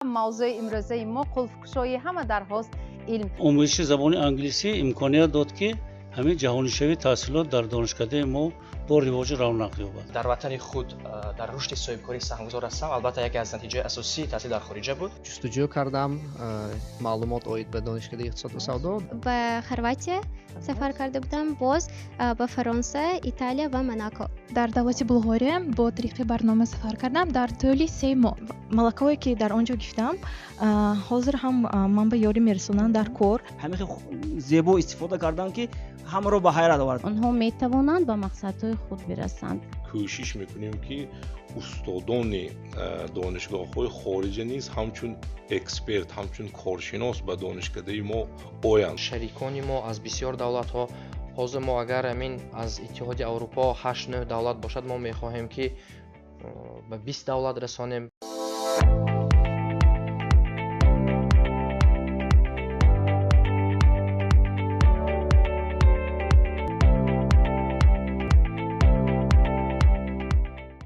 موضوع امروزه ما قلفکشوی ҳама дарҳост علم. آموزش زبان انگلیسی امکانیت داد که همین جهانی‌شوی تحصیلات در دانشکده ما با رواج رونق یابد. در وطن خود در رشد صاحبکاری سهمگذار هستم. البته یکی از نتیجه اساسی تحصیل در خارج بود. جستجو کردم معلومات اوید به دانشکده اقتصاد و سودا. به خرواتیا سفر کرده بودم، باز به فرانسه، ایتالیا و موناکو. در دولت بلغاریا با طریق برنامه سفر کردم در طول 3 ماه. ملکه‌ای که در آنجا گرفتم حاضر هم من به یاری میرسونن در کار. همه زیبا استفاده کردن که همه رو به حیرت آورد. آنها میتوانند به مقصدهای خود برسند. کوشش میکنیم که устодон донишгоҳҳои хориҷа низ ҳамчун эксперт ҳамчун коршинос ба донишкадаи мо оянд. шарикони мо аз бисёр давлатҳо ҳозир мо агар амин аз иттиҳоди аврупо 8-9 давлат бошад мо мехоҳем ки ба 20 давлат расонем